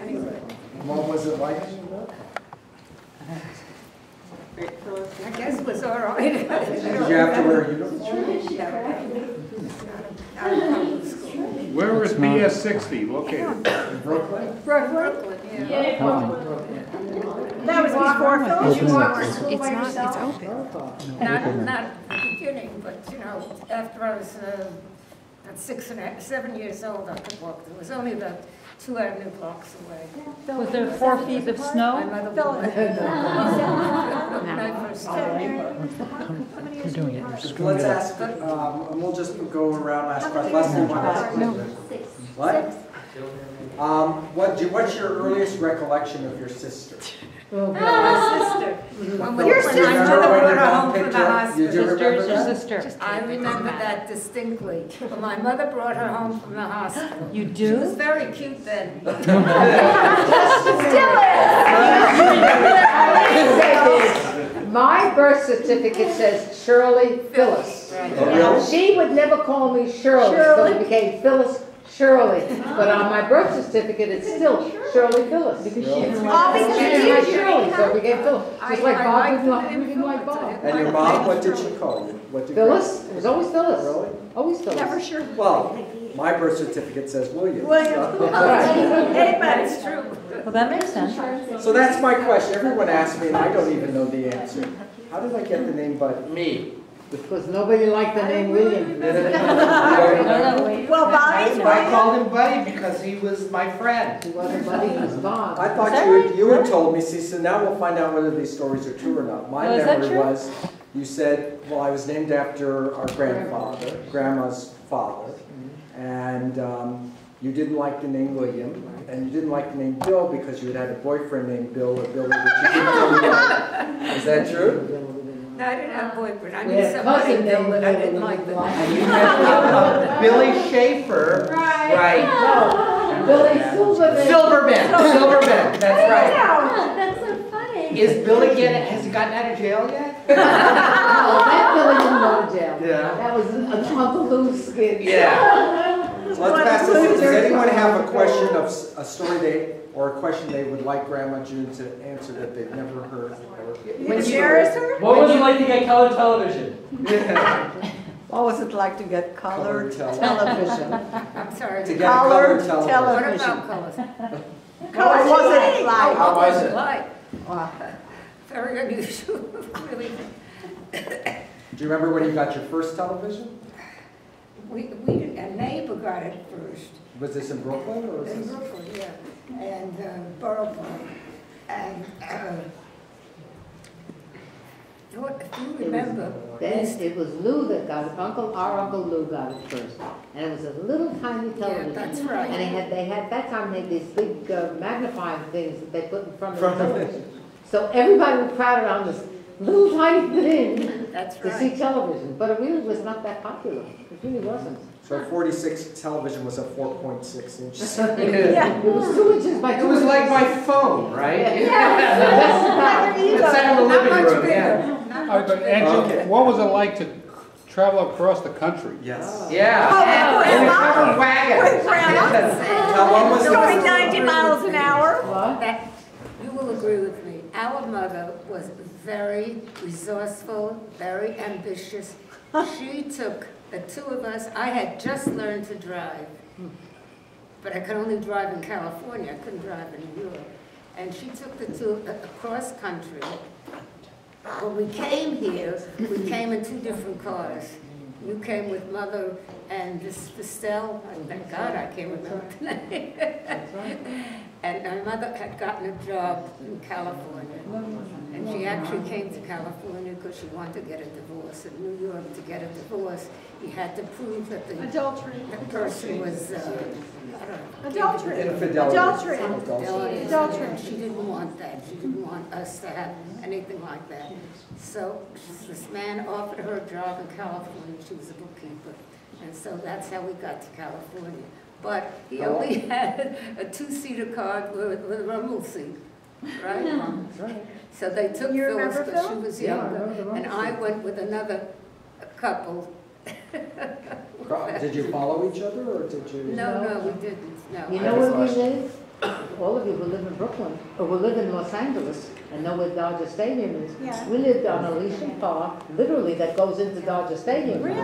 Anyway, What was it like? I guess it was all right. Did you have to wear a uniform? Where was BS 60 located? Brooklyn? Brooklyn, yeah. That was before Phyllis. Did you walk to school by yourself? Not at the beginning, but you know, after I was at 7 years old, I could walk. It was only about 2 avenue blocks away. Was there 4 feet of My snow? mother Phyllis. when I first started. You're doing it. Let's ask, and we'll just go around last question. Last one. What? What's your earliest recollection of your sister? My sister. Your sister. My mother brought her home from the hospital. Did you remember Your that? sister. I remember that distinctly. When my mother brought her home from the hospital. You She was do? very cute then. My birth certificate says Shirley Phyllis. Right. Oh, really? She would never call me Shirley, so it became Phyllis Shirley. But on my birth certificate, it's still Shirley Phyllis. Because she didn't Oh, because like you Shirley, so it became Phyllis. Just like I Bob liked didn't the like, name we didn't like Bob. And your mom, what did she call you? What did Phyllis, it was always Phyllis. Really? Always Phyllis. Never sure. Well, my birth certificate says William. William. Hey, but it's true. Well, that makes sense. So that's my question. Everyone asks me, and I don't even know the answer. How did I get the name Bud? Me. Because nobody liked the name William. Well, Bobby's I William. called him Buddy because he was my friend. He wasn't Buddy, he was Bob. I thought you had told me, see, so now we'll find out whether these stories are true or not. My Oh, is that memory true? was, you said, well, I was named after our grandfather, Grandma's father, and you didn't like the name William, and you didn't like the name Bill because you had had a boyfriend named Bill or Billy that you didn't really like. Is that true? No, I didn't have a boyfriend. I We knew had somebody cousin Bill, named but I didn't like the Bill. And you had Billy Schaefer. Right. No, Billy Silverman. Silverman. Silverman. That's right. That's so funny. Is Billy has he gotten out of jail yet? No, that Billy didn't go to jail. Yeah. That was Uncle Lou's skid. Yeah. So let's pass this. Does anyone have a question of a story or a question they would like Grandma June to answer that they've never heard? Embarrass her? What was it like to get color television? What was it like to get Colored television? I'm sorry. To get a colored Colored television. What about colors? What was it like? How was it? Like, Wow. very unusual, really. Do you remember when you got your first television? A neighbor got it first. Was this in Brooklyn or was In this? Brooklyn, yeah, and Borough Park. And do you remember? Then it was Lou that got it. Our Uncle Lou got it first. And it was a little tiny television. Yeah, that's right. And they had that time they had these big magnifying things that they put in front of the television. So everybody would crowd around this little tiny thing That's to see right. television. But it really was not that popular. It really wasn't. So 46 television was a 4.6 inches. Yeah. It was 2 inches by 2 It was inches. like my phone, right? That's It sat in the Not living much room. bigger. Yeah. Not All right, much but bigger. Angela, Okay. what was it like to travel across the country? Yes. Yeah. Oh, with In a Grandma? covered wagon. With Grandma? How long was Going it? 90 miles an hour? What? That, you will agree with me. Our mother was very resourceful, very ambitious. She took the two of us. I had just learned to drive, but I could only drive in California. I couldn't drive in New York. And she took the two across country. When we came here, we came in 2 different cars. You came with Mother and this Estelle. Thank God I can't remember the name. And my mother had gotten a job in California. And she actually came to California because she wanted to get a divorce. In New York, to get a divorce, you had to prove that the Adultery. person was, I don't know. Adultery. Infidelity. Adultery. Infidelity. Adultery. And she didn't want that. She didn't want us to have anything like that. So this man offered her a job in California. She was a bookkeeper. And so that's how we got to California. But he only had a 2-seater car with a rumble seat, right? So they took You Phyllis remember because she Phil? was Yeah, I younger. remember the rumble And I went with another couple. Did you follow each other or did you? No, we didn't. No. You I know was- where we live? all of you who live in Brooklyn, or who live in Los Angeles, and know where Dodger Stadium is. Yeah. We lived on Elysian Park, literally, that goes into Dodger Stadium. Really?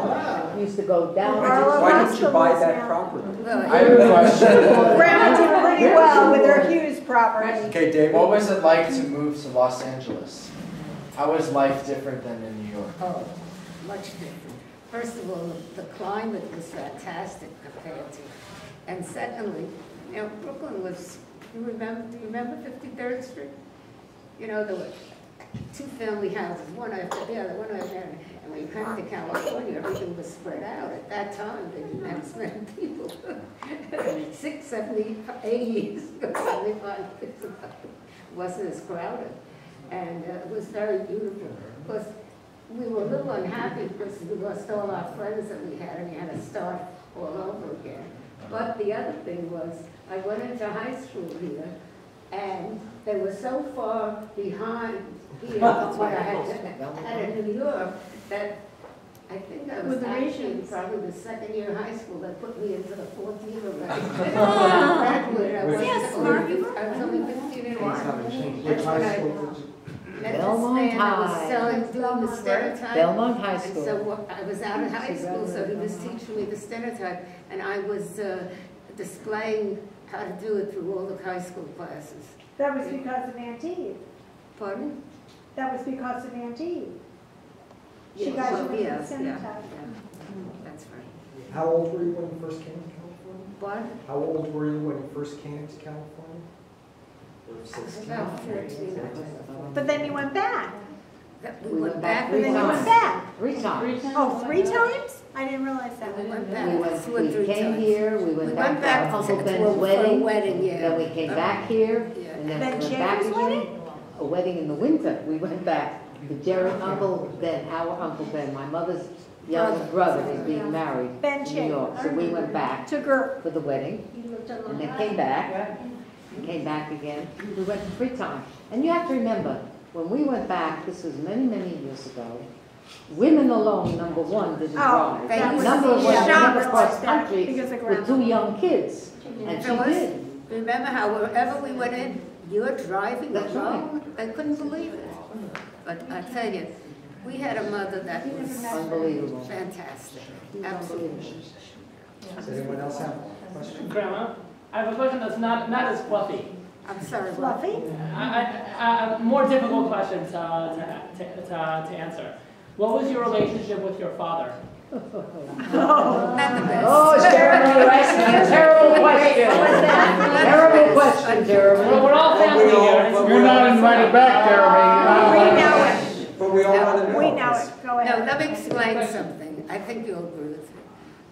We used to go down. Marlo Why didn't you buy Hospitals that now. property? Well, I have a question. Grandma did pretty well with her Hughes property. Okay, David? What was it like to move to Los Angeles? How was life different than in New York? Oh, much different. First of all, the climate was fantastic compared to, and secondly, you know, Brooklyn was, do you remember 53rd Street? You know, there were two family houses, one after the other, one after the other. And when you came to California, everything was spread out. At that time, they didn't have as many people. 6, 70, 80 years ago, 75 years ago, it wasn't as crowded. And it was very beautiful. Of course, we were a little unhappy because we lost all our friends that we had, and we had to start all over again. But the other thing was, I went into high school here, and they were so far behind here, what I had in New York, that I think I was With the actually Asians. probably the second year of high school, they put me into the 4th year already. Graduated, I was only 15 years old. That's when I met this Belmont man that was High. doing the stenotype. Belmont High And School. so I was out of high school, so he was teaching me the stenotype, and I was displaying how to do it through all the high school classes. That was because of Aunt Eve. Pardon? That was because of Aunt Eve. She Yes, got you well, with the yes, yeah, stenotype. yeah. That's right. How old were you when you first came to California? What? How old were you when you first came to California? I was about 14, I think. But then you went back. We went back. three Then you went times. back. 3 times. Oh, 3 times? I didn't realize that. We went We back went, 2 or we 3 came times. here, we went back to our Uncle to Ben's for a wedding, wedding, yeah. then we came back here, Yeah. and then Ben we went back Schaefer's again. wedding? A wedding in the winter, we went back. The Jerry, Uncle Ben, our Uncle Ben, my mother's younger brother was being married Ben in New York, so we went back Took her. for the wedding, and then came back, and came back again. We went 3 times. And you have to remember, when we went back, this was many, many years ago, women alone, number one, didn't Oh, drive. that was- Number of women yeah, went across that country because of with 2 grandma. young kids, and she Phyllis, did. remember how wherever we went in, you're driving That's alone? I couldn't believe it. But I tell you, we had a mother that was Unbelievable. fantastic, absolutely. Does anyone else have a question? Grandma, I have a question that's not as fluffy. I'm sorry, what? Fluffy? A more difficult question to answer. What was your relationship with your father? Not the best. Oh, Jeremy, you're asking a terrible question. Terrible question, Jeremy. We're all family here. You're not invited back, We Jeremy. know it. But we all want to know. We know it. Go No, ahead. let me explain something. I think you'll agree with me.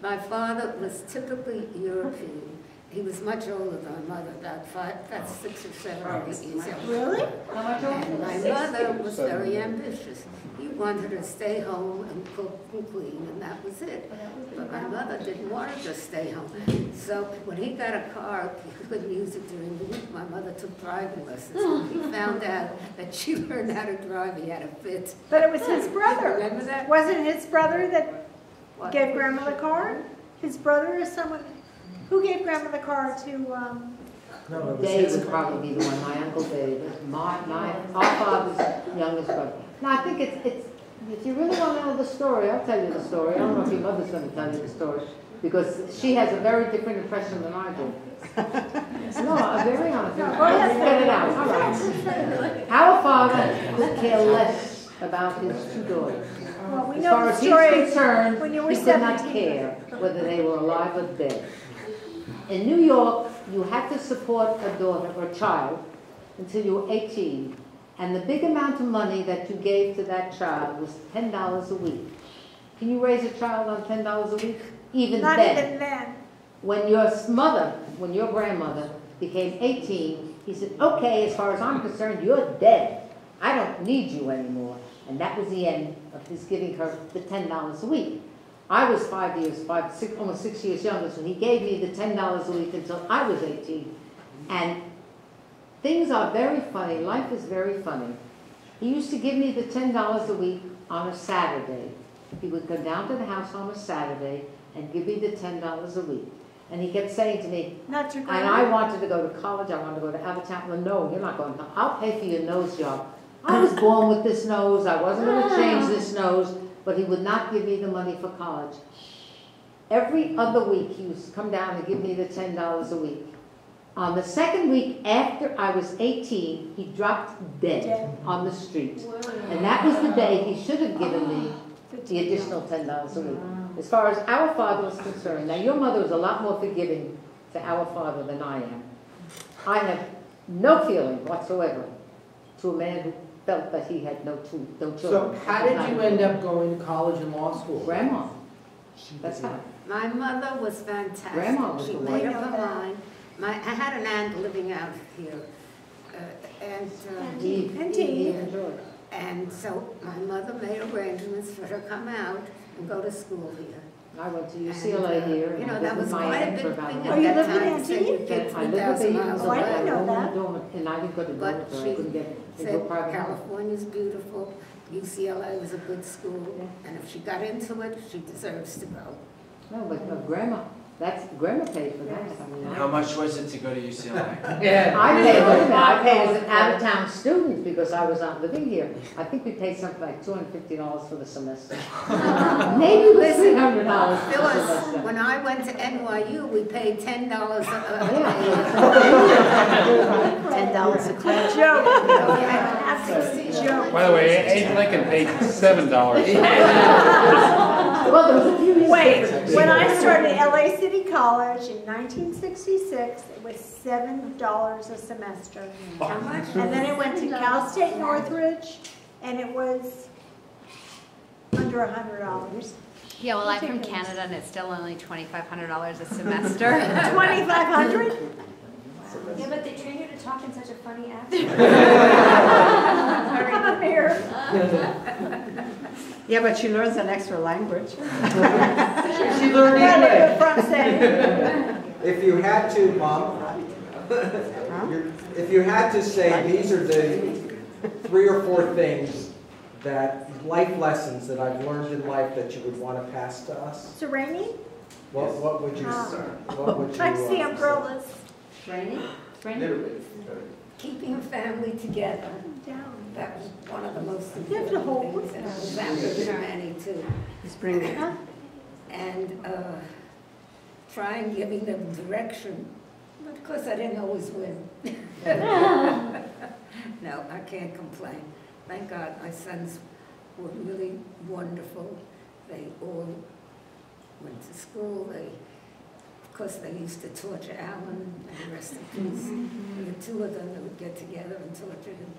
My father was typically European. He was much older than my mother, about 6 or 7 or 8 years old. Really? And my mother was very ambitious. He wanted her to stay home and cook and clean, and that was it. But my mother didn't want her to stay home. So when he got a car, he couldn't use it during the week. My mother took driving lessons. When he found out that she learned how to drive, he had a fit. But it was his brother. Remember that? Wasn't his brother that What? gave Grandma the car? His brother or someone? Who gave Grandma the car to, No, it was Dave his would probably be the one, my Uncle Dave, our father's youngest brother. No, I think it's, if you really want to know the story, I'll tell you the story. I don't know if your mother's going to tell you the story, because she has a very different impression than I do. No, I'm very honest. No, go ahead. Get it out, all right. Our father could care less about his 2 daughters. well, we As know far the as he's story concerned, when you were he did not 17. care whether they were alive or dead. In New York, you had to support a daughter or child until you were 18. And the big amount of money that you gave to that child was $10 a week. Can you raise a child on $10 a week? Even Not then. even then. When your grandmother became 18, he said, okay, as far as I'm concerned, you're dead. I don't need you anymore. And that was the end of his giving her the $10 a week. I was almost 6 years younger, so he gave me the $10 a week until I was 18. And things are very funny. Life is very funny. He used to give me the $10 a week on a Saturday. He would go down to the house on a Saturday and give me the $10 a week. And he kept saying to me, Not your and grandma? I wanted to go to college, I wanted to go to Allentown. Well, no, you're not going to. I'll pay for your nose job. I was born with this nose. I wasn't going to change this nose, but he would not give me the money for college. Every other week, he would come down and give me the $10 a week. On the second week after I was 18, he dropped dead on the street. And that was the day he should have given me the additional $10 a week. As far as our father was concerned, now your mother was a lot more forgiving to our father than I am. I have no feeling whatsoever to a man who felt that he had no children. So how did you end up going to college and law school? Grandma. That's how. My mother was fantastic. Grandma was She the made one. up her mind. I had an aunt living out here, Indeed. and so my mother made arrangements for her to come out and go to school here. I went to UCLA here, You and know, I that lived with was my quite a aunt big for thing about a at Oh, you that lived in time. Antioch? So you get I lived with 3,000 the miles Oh, I away. didn't know that. And I didn't go to But dormitory, I she couldn't get into a said private house. California's beautiful, UCLA was a good school, and if she got into it, she deserves to go. No, but grandma, grandma paid for that. I mean, How much was it to go to UCLA? Yeah. I paid as an out-of-town student because I was not living here. I think we paid something like $250 for the semester. Maybe it was $300 for the Phyllis, semester. when I went to NYU, we paid $10 $10 a class. Joke. Absolute joke. By the way, Abe Lincoln paid $7. Well, there was a few years Wait, difference. when I started LA City College in 1966, it was $7 a semester. How much? And then it went to Cal State Northridge, and it was under $100. Yeah, well, I'm from Canada and it's still only $2,500 a semester. $2,500? Yeah, but they train you to talk in such a funny accent. Come here. Yeah, but she learns an extra language. She learned Yeah, look English. at front saying. If you had to, Mom, if you had to say these are the 3 or 4 things that, life lessons that I've learned in life that you would want to pass to us, Is it raining? what would you say? What would you I see say? umbrellas. Training? Keeping a family together. Down. That was one of the most You have to hold important things, and it was that with Manny too. And try and giving them direction, but of course I didn't always win. No, I can't complain. Thank God my sons were really wonderful. They all went to school. Of course, they used to torture Alan, and the rest in peace. And the 2 of them, they would get together and torture him.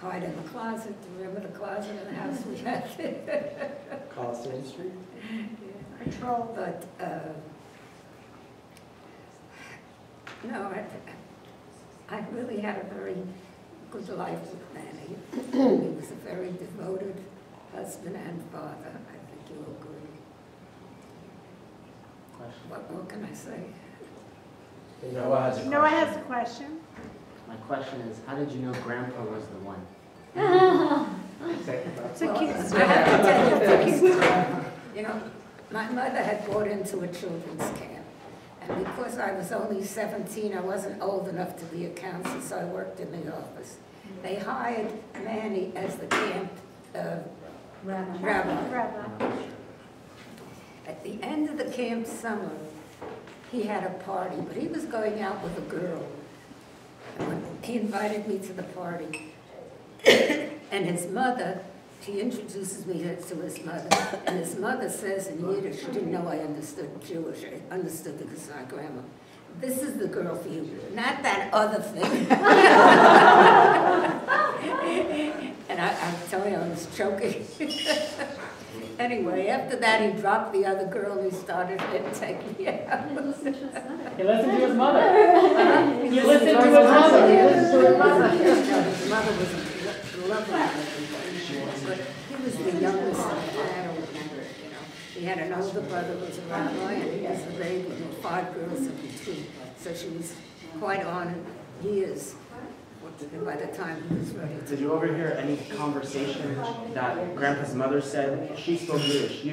Hide in the closet. Remember the closet in the house we had? Coliseum Street? Control. But, no, I really had a very good life with Manny. He was a very devoted husband and father. I think you'll agree. What more can I say? Noah has a question. Noah has a question. My question is, how did you know Grandpa was the one? It's a cute I story. have to tell you first, you know, my mother had brought into a children's camp. And because I was only 17, I wasn't old enough to be a counselor, so I worked in the office. They hired Manny as the camp rabbi. Rabbi. At the end of the camp summer, he had a party, but he was going out with a girl. And when he invited me to the party. And his mother, she introduces me to his mother, and his mother says in Yiddish, she didn't know I understood Jewish, I understood because of my grandma. This is the girl for you, not that other thing. And I'm telling you, I was choking. Anyway, after that, he dropped the other girl and he started to take me out. He listened to his mother. He listened to his mother. His mother was a lovely lady, but he was the youngest of the family, you know. He had an older brother who was a rabbi, and he was the baby, and 5 girls in between. So she was quite on in years by the time he was ready to. Did you overhear any conversation that Grandpa's mother said? She spoke Yiddish. She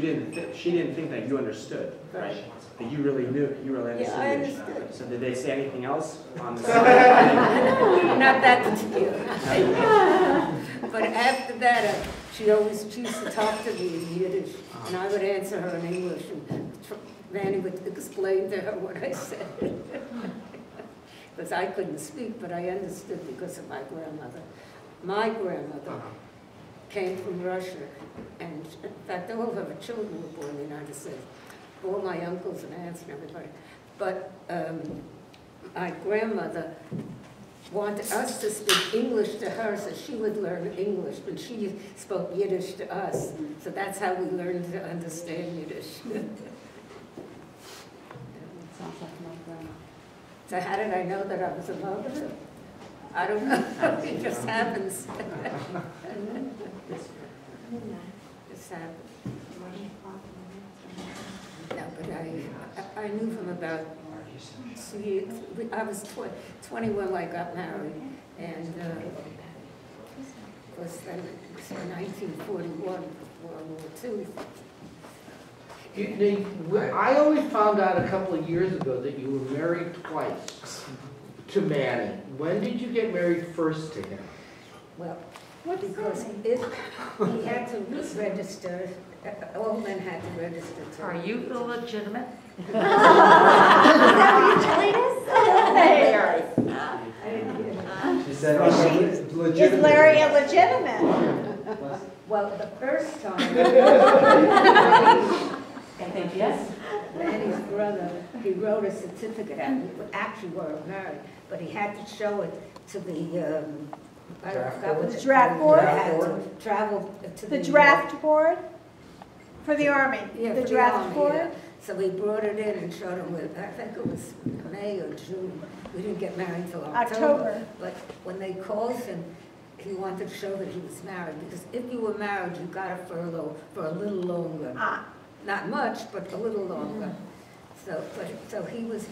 didn't think that you understood, right? But you really knew. You really understood. Yeah, I Yiddish. understood. So did they say anything else on the side? Not that particular. But after that, she used to talk to me in Yiddish, and I would answer her in English, and Manny would explain to her what I said. Because I couldn't speak, but I understood because of my grandmother. My grandmother came from Russia, and in fact, all of her children were born in the United States, all my uncles and aunts and everybody. But my grandmother wanted us to speak English to her so she would learn English, but she spoke Yiddish to us. So that's how we learned to understand Yiddish. Sounds like my grandma. So how did I know that I was a mother? I don't know. It just happens. Just happens. No, but I knew from about, I was 21 when I got married, and of course then it was 1941, World War II. I only found out a couple of years ago that you were married twice to Manny. When did you get married first to him? Well, because he had to register, all men had to register. Are you illegitimate? Is that what you telling us? She said, Is Larry illegitimate? Well, the first time, I think yes. Manny's brother, he wrote a certificate out. We actually were married, but he had to show it to the, I forgot what The draft board? Had to travel to The draft board for the Army? Yeah, The for draft Army, board? yeah. So we brought it in and showed him with, I think it was May or June. We didn't get married until October. But when they called him, he wanted to show that he was married, because if you were married, you got a furlough for a little longer. Not much, but a little longer. So he was,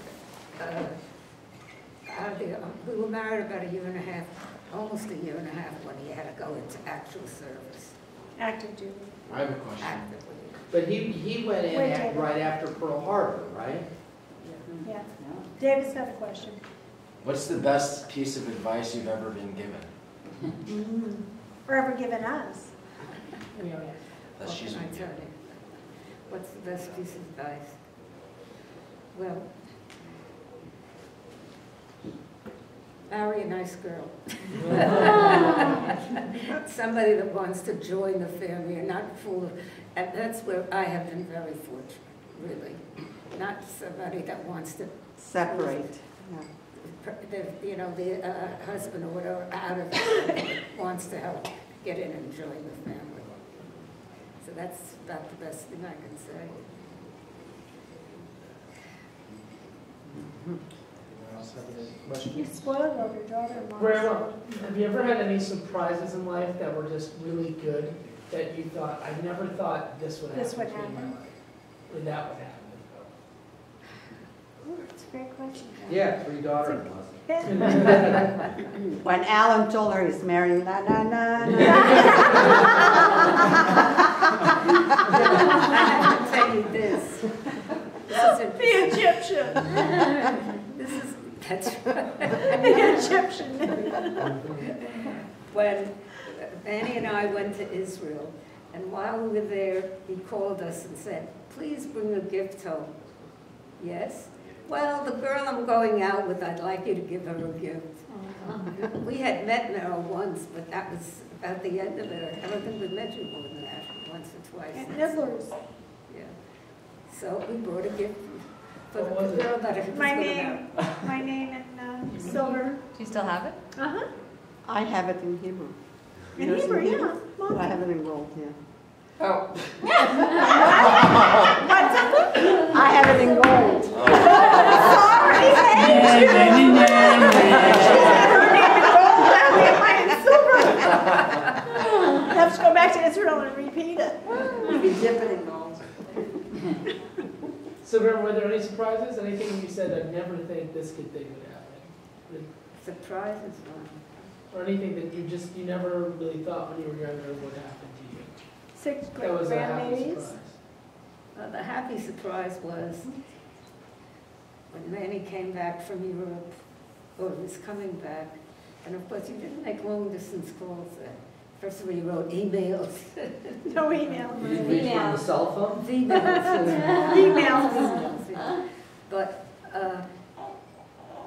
we were married about a year and a half, almost a year and a half when he had to go into actual service. Active duty. I have a question. Actively. But he went in right after Pearl Harbor, right? Yeah. David's got a question. What's the best piece of advice you've ever been given? Or ever given us? That she's What can I been tell given. you? What's the best piece of advice? Well, marry a nice girl. Somebody that wants to join the family and not full of, and that's where I have been very fortunate, really. Not somebody that wants to Separate. you know, the husband or whatever out of it, wants to help get in and join the family. So that's about the best thing I can say. You spoiled of your daughter-in-law. Grandma, have you ever had any surprises in life that were just really good, that you thought, I never thought this would happen This would to me in my happen. life, or that would happen? Ooh, that's a great question. Yeah, 3 daughters-in-laws. When Alan told her he's marrying, na na na na. I have to tell you this. This is The Egyptian. That's right. The Egyptian. When Annie and I went to Israel, and while we were there, he called us and said, please bring a gift home. Yes? Well, the girl I'm going out with, I'd like you to give her a gift. We had met now once, but that was about the end of it. I don't think we met you more than that, once or twice. At Nibbler's. Yeah. So we brought a gift for What was the it? girl that I was My going name, my name in silver. Do you still have it? Uh-huh. I have it in Hebrew. In Yours Hebrew, yeah. I have it in gold, yeah. Oh. What's up? I have it in gold. Sorry, hey. Her name in gold, I'll get mine in silver. Have to go back to Israel and repeat it. You dip it in gold. So were there any surprises? Anything you said, I never think this thing would happen? Surprises, Or anything that you never really thought when you were younger would happen to you? Sixth That grade was a happy grandbabies. surprise. The happy surprise was when Manny came back from Europe, or was coming back, and of course he didn't make long distance calls then. First of all, he wrote emails. No email. You didn't reach from the cell phone? Emails. Yeah. But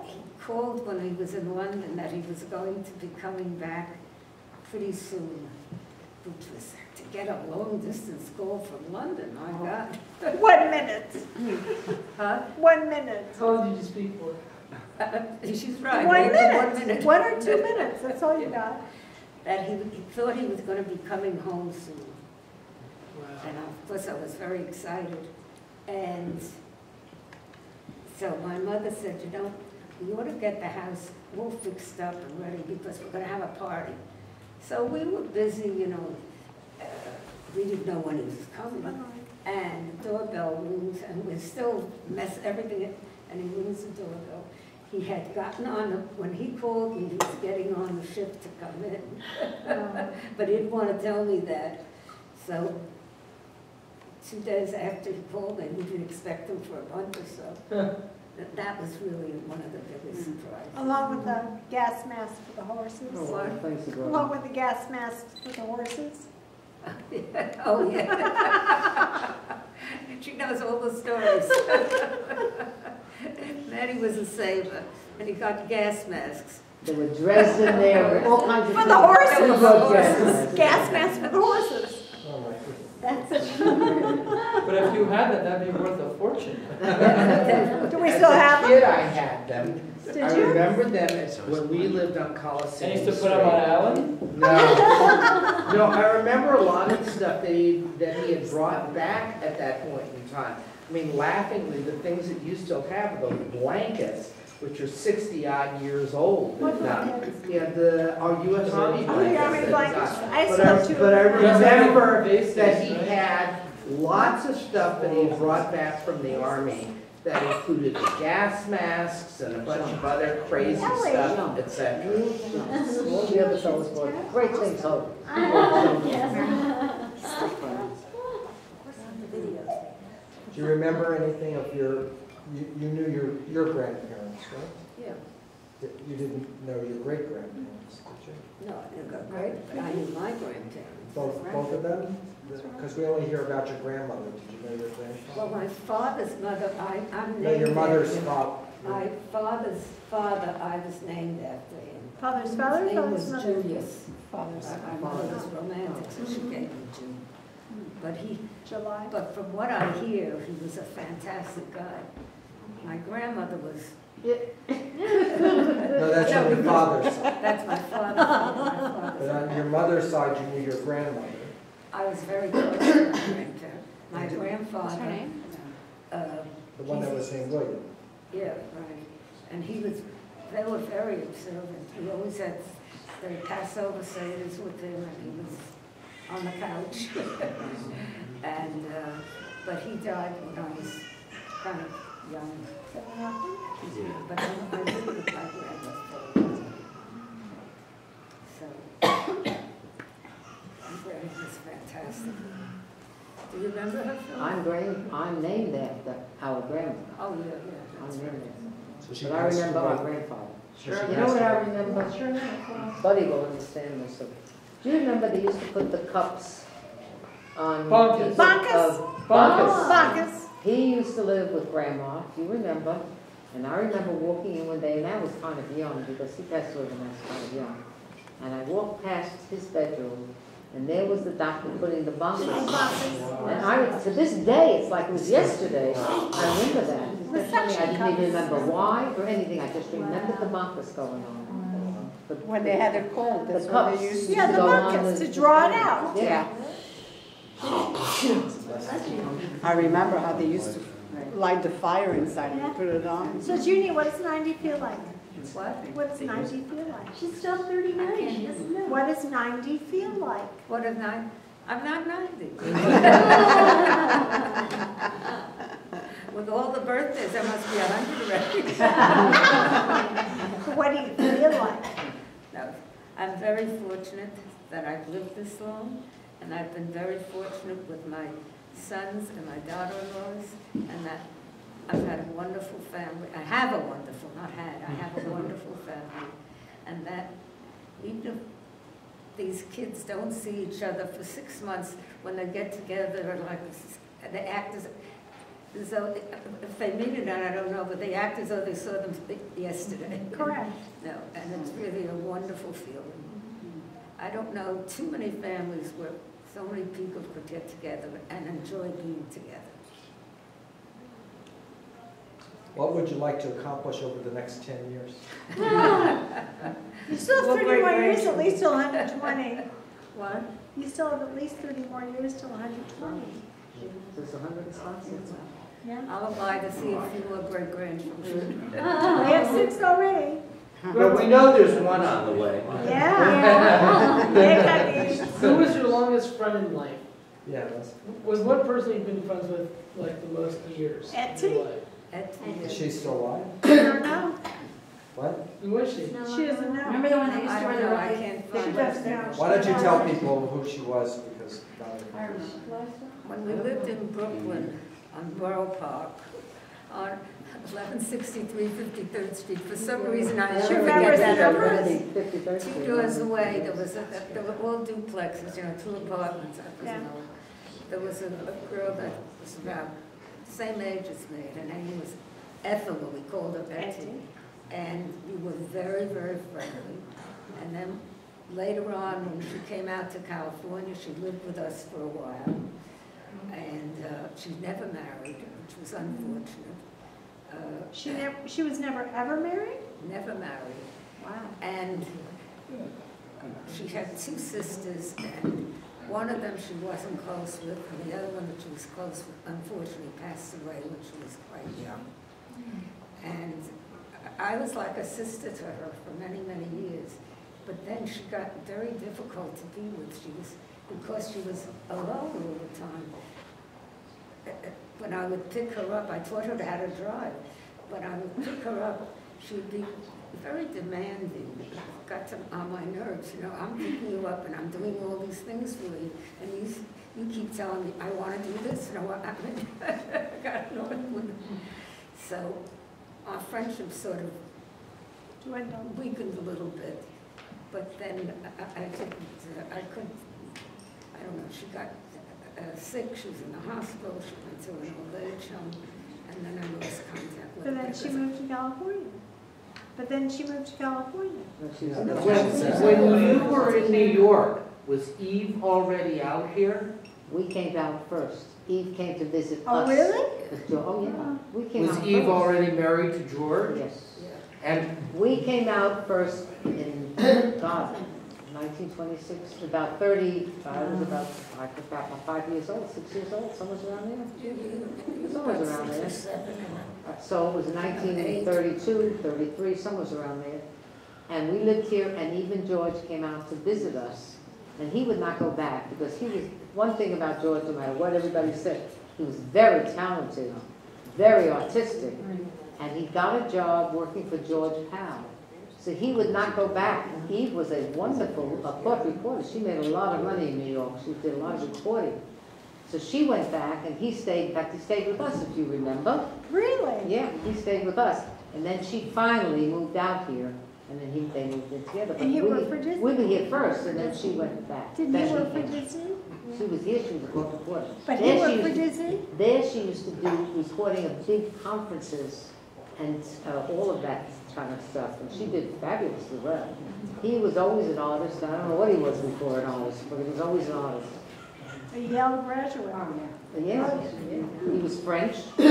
he called when he was in London that he was going to be coming back pretty soon, which was to get a long distance call from London, my God. 1 minute. Huh? 1 minute. How long did you speak for? She's right. 1 maybe minute. 1 minute. 1 or 2 minutes, that's all you got. That he thought he was going to be coming home soon. Wow. And of course I was very excited. And so my mother said, you know, we ought to get the house all fixed up and ready because we're going to have a party. So we were busy, you know, we didn't know when he was coming. And the doorbell rings and we're still everything, and he rings the doorbell. He had gotten on, when he called me, he was getting on the ship to come in. But he didn't want to tell me that. So 2 days after he called me, we didn't expect him for a month or so. That was really one of the biggest surprises. Along with the gas mask for the horses. Oh, wow, thanks for going. Along with the gas mask for the horses. Oh, yeah. She knows all the stories. Maddie was a saver, and he got gas masks. They were dressed in there, all kinds of For things. the horses. They were dressed. Gas mask for the horses. Oh, my goodness. That's it. But if you had that, that'd be worth a fortune. Do we still have As a kid, them? I had them. Did I you? remember them as when we lived on Coliseum And used to put Street. them on Allen? No. No, I remember a lot of the stuff that he had brought back at that point in time. I mean, laughingly, the things that you still have, those blankets, which are 60-odd years old. What now. blankets? Yeah, our U.S. Army Oh, blankets. the Army at the blankets. time. I But still have two. But I remember Basics, that he right? had lots of stuff that he had brought back from the Army that included gas masks and a bunch of other crazy Ellie. stuff, etc. All the other fellows bought great things home. Do you remember anything of you knew your grandparents, right? Yeah. You didn't know your great-grandparents, did you? No, I didn't go great, but I knew my grandparents. Both of them? Because we only hear about your grandmother. Did you know your grandfather? Well, my father's mother, I'm No, named your mother's after him. father. My father's father, I was named after him. Father's father, His name father's was mother. Julius. My mother was romantic, so she gave me June. July. But from what I hear, he was a fantastic guy. My grandmother was. No, that's on your father's side. That's my father. But on your mother's side, you knew your grandmother. I was very close to my grandparents. My grandfather. What's her name? The one that was named William. Yeah, right. And they were very observant. He always had the Passover Seder's with him, and he was on the couch. And, but he died when I was kind of young. But I lived with my grandmother for a while. So, my grandmother was fantastic. Do you remember her film? I'm named after our grandmother. Oh, yeah, I'm that's named right. after. So she But I passed remember away. our grandfather. So she You know passed what I away. remember? Buddy will understand this. Do you remember they used to put the cups on Bunkers. pieces Bunkers. of- Bunkers. He used to live with Grandma, if you remember. And I remember walking in one day, and I was kind of young because he passed away when I was kind of young. And I walked past his bedroom, and there was the doctor putting the bunkers on. And to this day, it's like it was yesterday, I remember that. It's funny, I didn't even remember why or anything, I just remembered the bunkers going on. When they had it cold, that's The when cups. they used Yeah, to the go on buckets the. to draw it out. Yeah. I remember how they used to light the fire inside and put it on. So Junie, what does 90 feel like? What? What does 90 feel like? She's still 39, she doesn't know. What does 90 feel like? What if I'm not 90. With all the birthdays, I must be 100 already. What do you feel like? No, I'm very fortunate that I've lived this long, and I've been very fortunate with my sons and my daughter-in-laws, and that I've had a wonderful family. I have a wonderful, not had, I have a wonderful family. And that even if these kids don't see each other for 6 months, when they get together, like, they act as though, if they mean it, I don't know, but they act as though they saw them yesterday. Correct. No, and it's really a wonderful feeling. I don't know too many families where so many people could get together and enjoy being together. What would you like to accomplish over the next 10 years? You still have 30 more years, at least till 120. What? You still have at least 30 more years till 120. There's 100 spots. Yeah. I'll apply to see a few more great-grandchildren. We have 6 already. But we know there's one on the way. Yeah. Who was your longest friend in life? Yeah, that's. Was one person you've been friends with like the most years? Etsy. in your life? Is she still alive? I don't know. What? Who was she? She doesn't know. Remember the one that used I to don't wear the know, I red? can't She find doesn't know. Why don't you tell people who she was, because. When we lived in Brooklyn on Borough Park, on 1163 53rd Street, for some reason I She never remembers forget the that numbers? address. 2 doors away, there were all duplexes, you know, 2 apartments. Yeah. There was a girl that was about the same age as me. Her name was Ethel, but we called her Betty. And we were very, very friendly. And then later on, when she came out to California, she lived with us for a while. And she never married, which was unfortunate. She was never ever married? Never married. Wow. And she had 2 sisters, and one of them she wasn't close with, and the other one that she was close with, unfortunately, passed away when she was quite young. And I was like a sister to her for many, many years. But then she got very difficult to be with. Because she was alone all the time. When I would pick her up, I taught her how to drive. When I would pick her up, she would be very demanding. It got on my nerves. You know, I'm picking you up and I'm doing all these things for you, and you keep telling me I want to do this. And I got annoyed with it. So our friendship sort of weakened a little bit. But then I don't know, she got sick, she was in the hospital, she went to an old age home, and then I lost contact with her. But then she moved to California. When you were in New York, was Eve already out here? We came down first. Eve came to visit us. Oh, really? Oh, yeah. We came Was out Eve first. already married to George? Yes. And We came out first in, God, 1926, about 30, I was about 5 years old, 6 years old, somewhere around there. Somewhere around there. So it was 1932, 33, somewhere around there. And we lived here, and even George came out to visit us. And he would not go back, because he was, one thing about George, no matter what everybody said, he was very talented, very artistic. And he got a job working for George Powell. So he would not go back. Eve was a wonderful court reporter. She made a lot of money in New York. She did a lot of reporting. So she went back, and he stayed. In fact, he stayed with us, if you remember. Really? Yeah, he stayed with us. And then she finally moved out here, and then they moved in together. And he worked for Disney? We were here first, and then she went back. Did Then he she work for came. Disney? She was here, she was a court reporter. But There he she worked for used to- Disney? There she used to do reporting of big conferences and all of that kind of stuff, and she did fabulously well. He was always an artist. I don't know what he was before an artist, but he was always an artist. A Yale graduate. Yes, he was French. He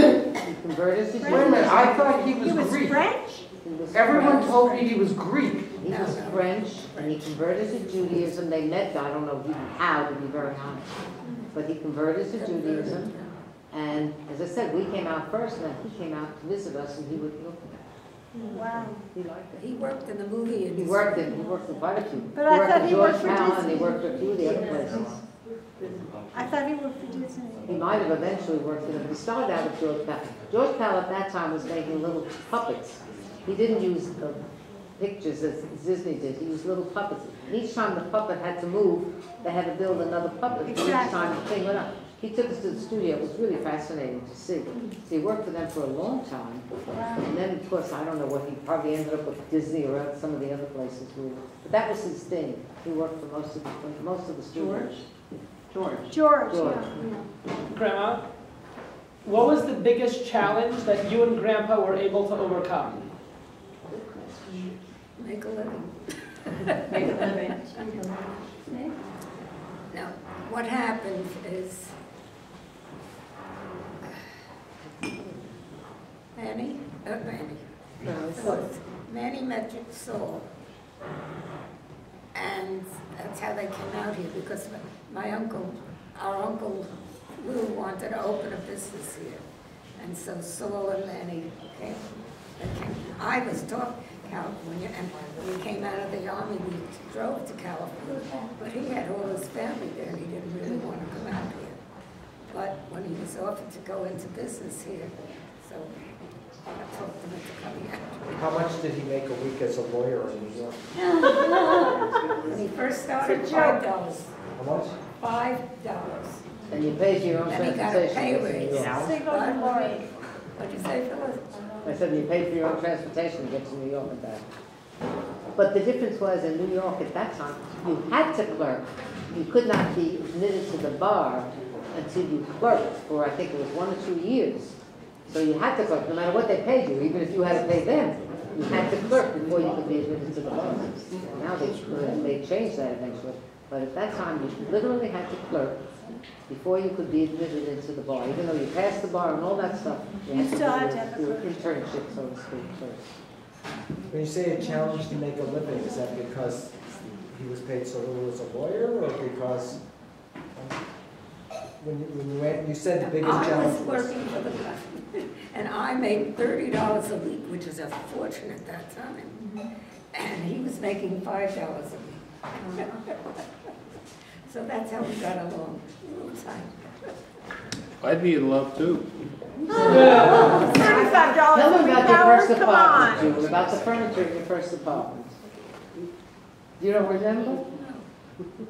converted to wait a minute, I thought he was was Greek. French? He was Everyone French. told me he was Greek. He was French, and he converted to Judaism. They met, I don't know how, to be very honest, but he converted to Judaism. And as I said, we came out first, and then he came out to visit us, and he would look. Wow. He liked it. He worked in the movie industry. He worked in quite a few. But I thought he worked for George Powell, and he Disney. worked for a few of the other places. I thought he worked for Disney. He might have eventually worked in it. He started out with George Powell. George Powell at that time was making little puppets. He didn't use pictures as Disney did. He used little puppets. And each time the puppet had to move, they had to build another puppet. Each time the thing went up. He took us to the studio. It was really fascinating to see. So he worked for them for a long time. And then, of course, I don't know what he probably ended up with Disney or some of the other places. But that was his thing. He worked for most of the studios. George. Grandma, what was the biggest challenge that you and Grandpa were able to overcome? Make a living. Make a living. Now, what happens is, Manny met Saul, and that's how they came out here, because our uncle Lou wanted to open a business here, and so Saul and Manny came. I was taught California, and when we came out of the army, we drove to California, but he had all his family there, and he didn't really want to come out here. But when he was offered to go into business here, so I talked him into coming out. How much did he make a week as a lawyer in New York? When he first started, $5. How much? $5. And you paid your own Then he got a pay raise. transportation. What'd you say, Phyllis? I said you paid for your own transportation to get to New York and back. But the difference was in New York at that time, you had to clerk. You could not be admitted to the bar until you clerked for, I think it was 1 or 2 years. So you had to clerk, no matter what they paid you, even if you had to pay them, you had to clerk before you could be admitted to the bar. Now they changed that eventually. But at that time, you literally had to clerk before you could be admitted into the bar. Even though you passed the bar and all that stuff, you still had to do have your internship, so to speak, first. When you say a challenge to make a living, is that because he was paid so little as a lawyer, or because when you went, you said the biggest challenge was... I was working for the government, and I made $30 a week, which is a fortune at that time. And he was making $5 a week. So that's how we got along. I'd need love too. $35 Tell a them week, about your Howard, first come apartment, on. June, about the furniture in your first apartment. You don't remember?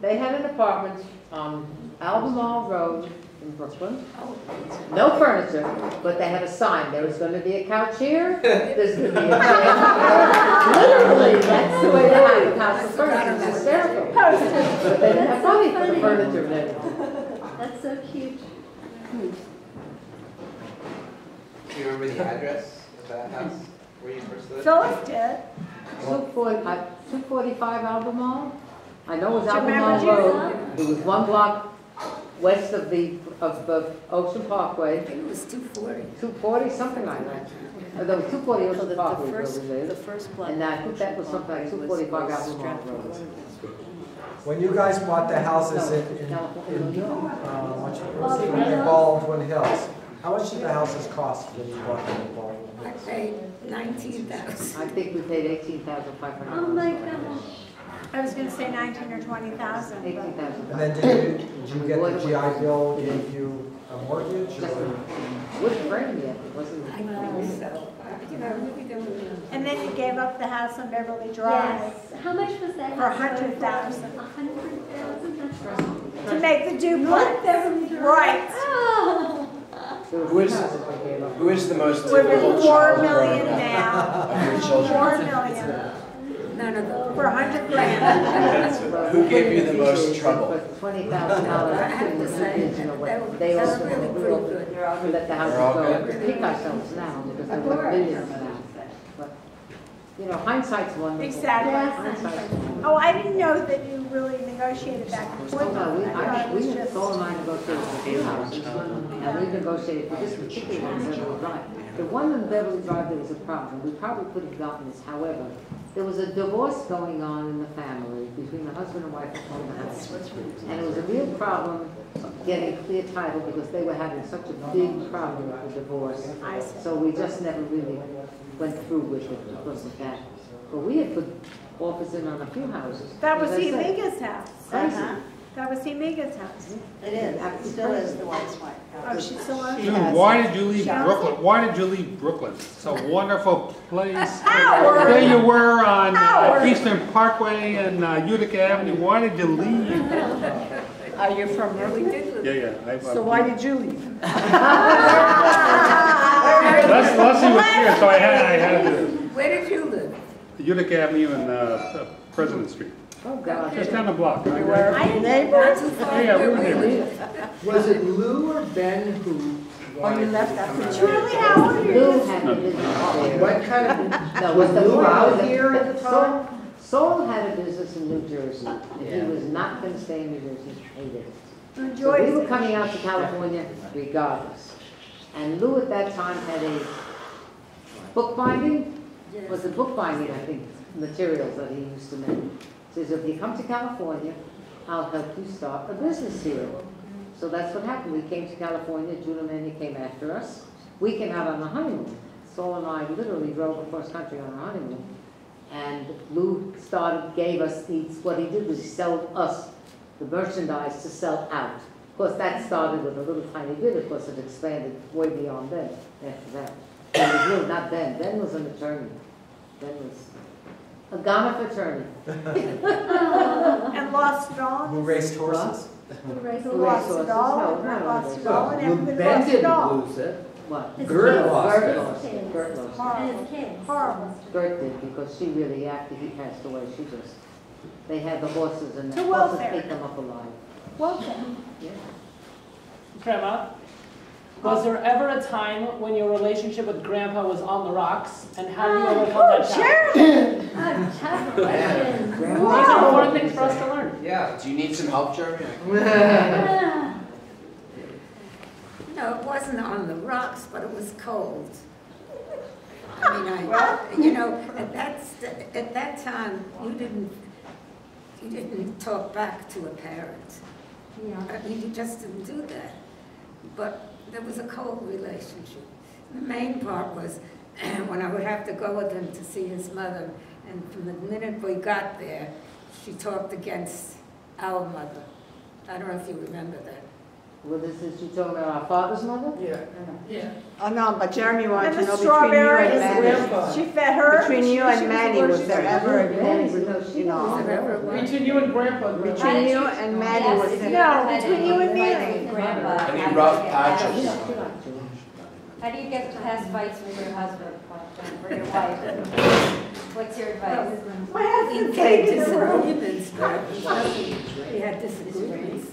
They had an apartment on Albemarle Road in Brooklyn. No furniture, but they had a sign. There was going to be a couch here. There's going to be a chair here. Literally, that's the way they had a house of furniture. It's hysterical. But they didn't have money for the furniture and everything. That's so cute. Do you remember the address of that house where you first lived? Phyllis did. 245 Albemarle. I know it was Do you remember, Albemarle Road. It was 1 block west of the Ocean Parkway. I think it was 240. 240, something like that. There was 240 Ocean Parkway where we lived. The first block. And I think that was something like 245 Albemarle Road. When you guys bought the houses in Baldwin Hills, how much did the houses cost when you bought them in Baldwin I Hills? paid $19,000. I think we paid $18,500. Oh my gosh. I was going to say 19 or 20,000. 18,000. And then did you get the GI Bill, gave you a mortgage? Just Or? wouldn't frame yet. It wasn't. I think so. You know, really don't. And then you gave up the house on Beverly Drive Yes. How much was that? for $100,000 $100,000, that's wrong. to make the duplex. Beverly Drive. Right. Oh. Who is the most We're difficult at $4 child million growing up now. of your children? $4 million None of them. for $100,000. Who gave you the most trouble? $20,000. I have to say, They that's all really pretty good. let the houses They're all go. good? Pick ourselves now because they're worth millions now. But, you know, hindsight's wonderful. Exactly. Hindsight's wonderful. Oh, I didn't know that you really negotiated back and forth. Oh, no, I thought it was we just. Paul and I negotiated for 2 houses, and we negotiated for this particular one in Beverly Drive. The one in Beverly Drive, there was a problem. We probably could have gotten this, however, there was a divorce going on in the family between the husband and wife who owned the house. And it was a real problem getting clear title because they were having such a big problem with the divorce. So we just never really went through with it because of that. But we had put offers in on a few houses. That was As I said, Eliga's house. Crazy. That was Amiga's house. It is, it still is the White Swine. Oh, she still lives? Dude, why did you leave Brooklyn? Why did you leave Brooklyn? It's a wonderful place. Howard! There you were on Howard! Eastern Parkway and Utica Avenue. Why did you leave? Are you from We Brooklyn? did live. Yeah. So why did you leave? Leslie was here, so I had to. Where did you live? Utica Avenue and President Street. Oh, God. Just down the block. I didn't neighbor. Not too far Yeah, we where were we here. lived. Was it Lou or Ben who Oh, you wanted left to after come out? Truly, Howard? Lou had a business there. What kind of, No, was the Lou point out was that here at the time? Saul had a business in New Jersey, and he Yeah. was not going to stay in New Jersey. He hated it. So Enjoyed we were it. coming out to California regardless. And Lou at that time had a bookbinding, was it bookbinding, I think, materials that he used to make. Says, if you come to California, I'll help you start a business here. So that's what happened. We came to California, Judah Manny came after us. We came out on a honeymoon. Saul and I literally drove across country on a honeymoon. And Lou gave us, what he did was sell us the merchandise to sell out. Of course, that started with a little tiny bit. Of course, it expanded way beyond then, after that. It was Lou, not Ben. Ben was an attorney. Ben was a Ghana attorney. And lost it all? Who raced horses? Who lost it all? No, Not no, lost no. it all, and Lou, everybody Ben lost it didn't all. lose it. What? Gert lost Gert it. lost it. Gert lost it. And his kids. Horrible. Gert did, because she really, after he passed away, she just, they had the horses and the To horses welfare. ate them up alive. Welcome. Yeah. Grandma, was there ever a time when your relationship with Grandpa was on the rocks, and how do you overcome that challenge? Tough question. These are important things for us to learn. Yeah. Do you need some help, Jeremy? No, it wasn't on the rocks, but it was cold. I mean, you know, at that time, you didn't talk back to a parent. Yeah. I mean, you just didn't do that. But there was a cold relationship. The main part was when I would have to go with him to see his mother, and from the minute we got there, she talked against our mother. I don't know if you remember that. Well, this is, you talking about our father's mother? Yeah. Oh, no, but Jeremy wanted And to the know between you strawberries, and Manny. she fed her. Between you She and was Manny, was allergic there to ever a Manny, you no, she know? Was there ever one? Between you and Grandpa, Between you and Manny, was there? No, between you and Manny. Grandpa. Any rough You patches? know, she liked Jewish. How do you get past fights with your husband or your wife? What's your advice? My We husband had came in the room. disagreements, but it was nothing. We had disagreements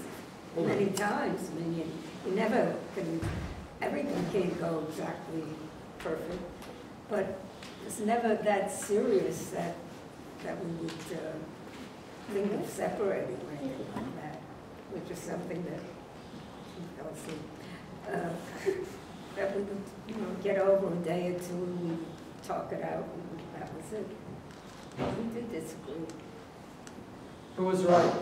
many times. I mean, you never can, everything can't go exactly perfect, but it's never that serious that we would think of separating or anything like that, which is something that, that we would, you know, get over a day or two and we talk it out, and that was it. We did disagree. Who was right?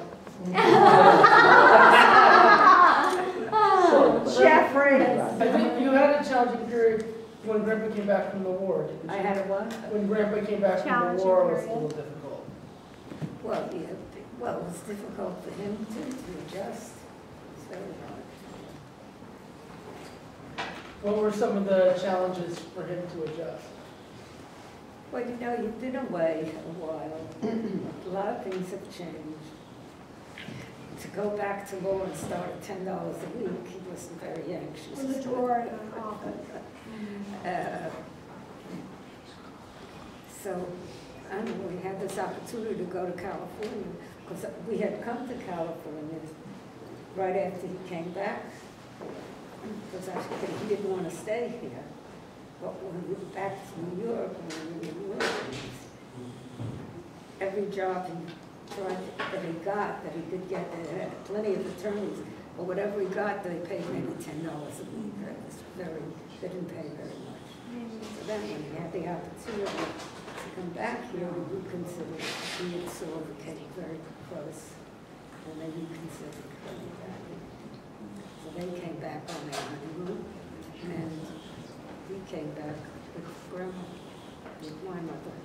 Jeffrey. I think you had a challenging period when Grandpa came back from the war. didn't you? I had a what? When Grandpa came back from the Challenging war, it was a period. little difficult. Well, yeah, well, it was difficult for him to adjust. It was very hard. What were some of the challenges for him to adjust? Well, you know, you've been away a while. A lot of things have changed. To go back to law and start at $10 a week, he wasn't very anxious. With a drawer in an office. So, I don't know, we had this opportunity to go to California, because we had come to California right after he came back, because he didn't want to stay here. But when we were back to New York, every job that he got, that he could get, they had plenty of attorneys, but whatever he got, they paid maybe $10 a week. That was they didn't pay very much. So then when he had the opportunity to come back here, we reconsidered. He and Silver came very close, and they reconsidered coming back. So they came back on their honeymoon, and we came back with Grandma, with my mother.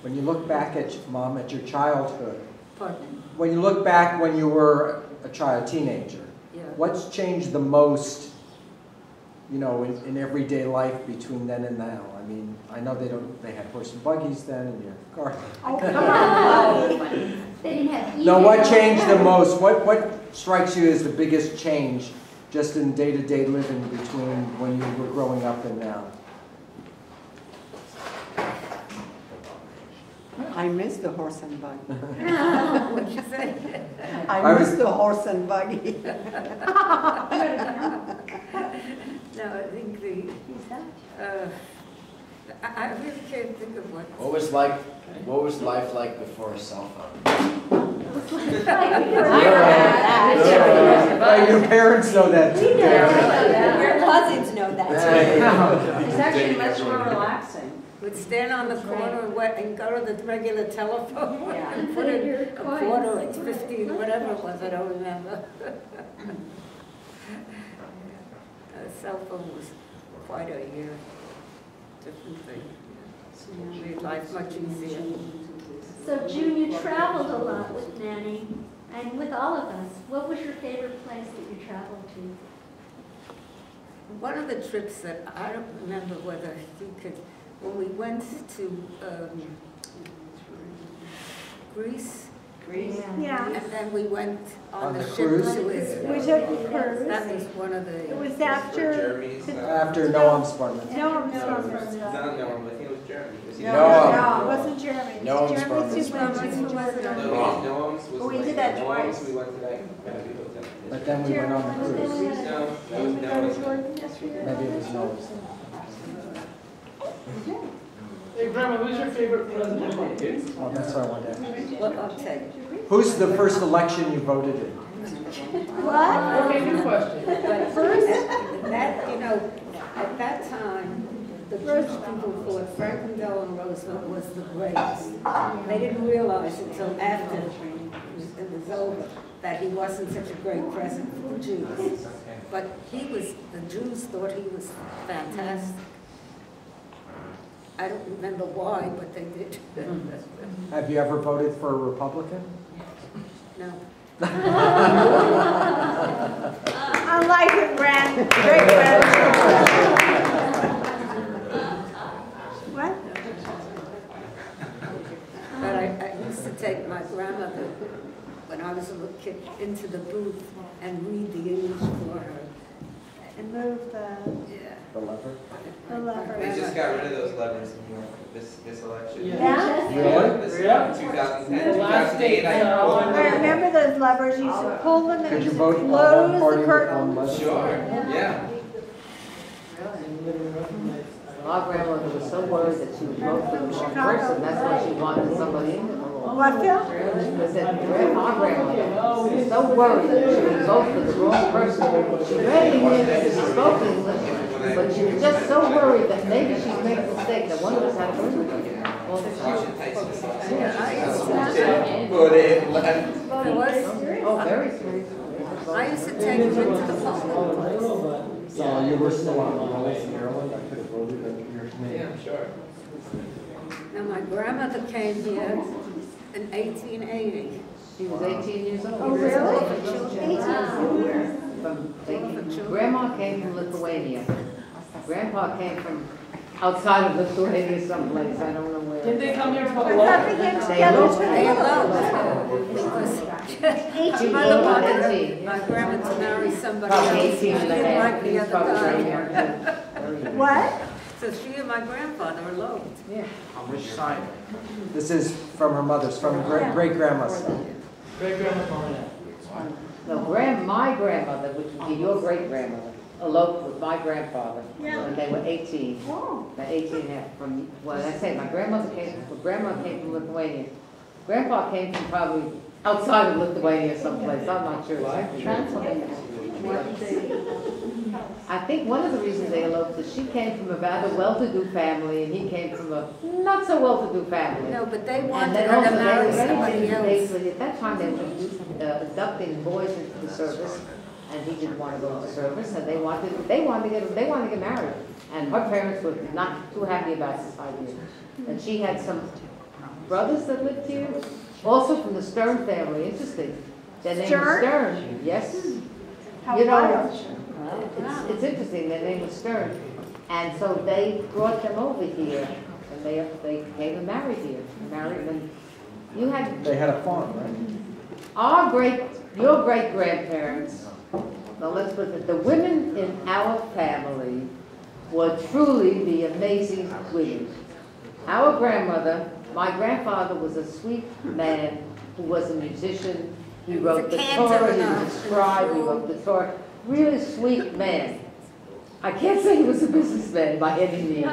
When you look back at Mom, at your childhood, Pardon? When you look back when you were a child, teenager, Yeah. what's changed the most, you know, in everyday life between then and now? I mean, I know they had horse and buggies then in your car. Oh, come on. They didn't have No, what changed the most? What strikes you as the biggest change just in day-to-day living between when you were growing up and now? I miss the horse and buggy. What'd you say? I miss the horse and buggy. No, I think I really can't think of what. What was life like before a cell phone? Your parents know that too. Your cousins know that too. It's actually much more relaxing. Would stand on the corner and go to the regular telephone Yeah. and put in a quarter, it's 15, whatever it was, I don't remember. Cell phone was quite a different thing. Made life much easier. So June, you traveled a lot with Nanny and with all of us. What was your favorite place that you traveled to? One of the trips that I don't remember whether you could, when we went to Greece. Yeah. And then we went on the ship cruise? to Israel. We took a cruise. That was one of the. It was after. After Noam's bar mitzvah. Noam's bar Not mitzvah. Noam, I think it was Jeremy. No, it wasn't Jeremy. It was Noam's bar Jeremy's mitzvah. who went to Jordan. Noam's was We like did that Noam's, twice. we went to that fancy hotel. But then we went on the cruise. No, that was Noam's. Maybe it was Noam's. Hey, Grandma, who's your favorite president? Oh, that's what I wanted to ask. Well, okay. Who's the first election you voted in? What? Okay, good question. But first, that, you know, at that time, the Jewish people thought Franklin Delano Roosevelt was the greatest. They didn't realize until after it was over that he wasn't such a great president for the Jews. But the Jews thought he was fantastic. I don't remember why, but they did. Have you ever voted for a Republican? No. Unlike your great-grandchildren. What? But I used to take my grandmother, when I was a little kid, into the booth and read the English for her. And move the The lever? lever. They just got rid of those levers in New York this election. Yeah? This Yeah. 2010, The last 2008, state, I pulled I remember those levers. You used to pull them and Could you you used to vote on one close party the with curtain. one lever? Sure, yeah. My grandmother was so worried that she would vote for the wrong person, that's why she wanted somebody in the role. What, Phil? I said, my grandmother was so worried that she would vote for the wrong person. She read English, she spoke English, but she was just so worried that maybe she'd make a mistake, that one of us had to learn it all the time. Put it left. Oh, very sweet. I used to take him into the polling place. So you were still on the rolls in Maryland, I could have voted under your name. Yeah, sure. Now, my grandmother came here in 1880. She was 18 years old. Oh, really? Grandma came from Lithuania. Grandpa came from outside of Lithuania someplace, I don't know where. Did they come here to I thought they vote? came together eloped. They too. eloped because She my was mother wanted 18. my grandma to marry somebody Probably else. She 18 and a didn't half. like He the was other probably very guy. young. What? So she and my grandfather eloped. Yeah. On which side? This is from her mother's, from great-grandma's side. Great grandma. No, my grandmother, which would be your great-grandmother, eloped with my grandfather when they were 18. Oh. They're 18 and a half from, well, I say, my grandma came from Lithuania. Grandpa came from probably outside of Lithuania someplace, I'm not sure. Transylvania. I think one of the reasons they eloped is she came from a rather well-to-do family and he came from a not so well-to-do family. No, but they And wanted then her also to marry somebody at else. that time they were inducting boys into the service, and he didn't want to go into service, and they wanted to get married. And her parents were not too happy about this idea. And she had some brothers that lived here, also from the Stern family, interesting. Their name was Stern? Stern, yes. How You know, wild. it's interesting, their name was Stern. And so they brought them over here, and they came and married here. Married when you had They had a farm, right? your great-grandparents, now let's put it, the women in our family were truly the amazing women. Our grandmother, my grandfather was a sweet man who was a musician. He wrote the Torah, he was a scribe, he wrote the Torah. Really sweet man. I can't say he was a businessman by any means.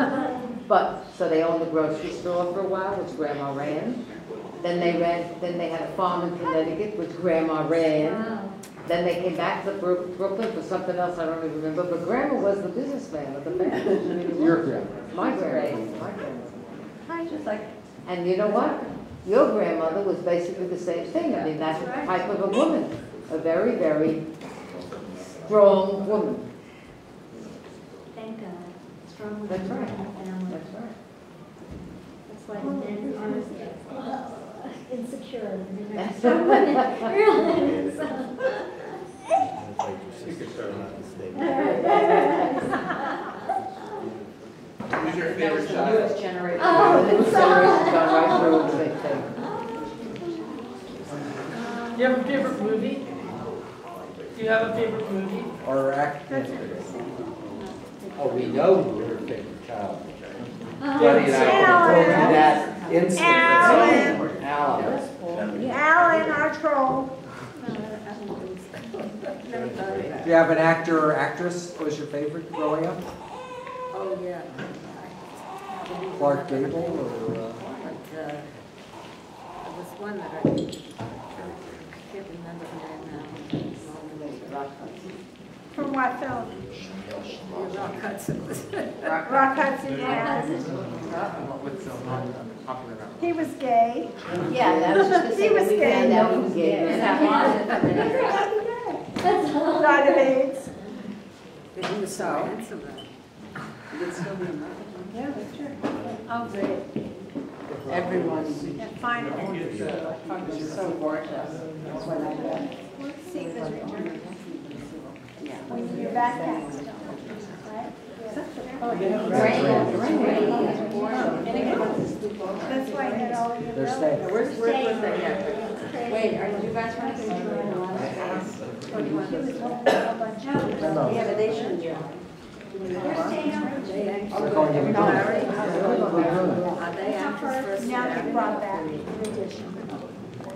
But, so they owned a grocery store for a while, which Grandma ran. Then they had a farm in Connecticut, which Grandma ran. Then they came back to Brooklyn for something else I don't even remember. But Grandma was the businessman of the family. Your grandma. My grandmother. Just like, and you know what? Your grandmother was basically the same thing. I mean, that's the type of a woman. A very, very strong woman. Thank God. Strong women That's right. in the family. That's right. That's why the men are insecure. And they're strong women. Really. So. Who's your favorite child? Newest generation. Oh, The new generation's gone right through the same thing. Do you have a favorite movie? Do you have a favorite movie? Or actor? Oh, we know your favorite child. Buddy and I told you that instantly. Alan. Alan. Alan, our troll. Do you have an actor or actress who was your favorite growing up? Oh, yeah. Clark Gable or? There was one that I can't remember her name now. From what film? Rock Hudson. Rock Hudson, yeah. He was gay. Yeah, that was just the He same. was We gay. found out he was gay. Died of AIDS. He was so handsome. Yeah, that's true. Oh, great. Everyone, And finally. it's so gorgeous. That's what I got. Secret return. When you're back at it. Right? That's why I had all of your. They're staying. Where's they at? Wait, are you guys trying to enjoy a lot of She was holding a bunch of. Yeah, but they shouldn't. They're staying over. They're going to Are they actors first? Now they brought back in addition.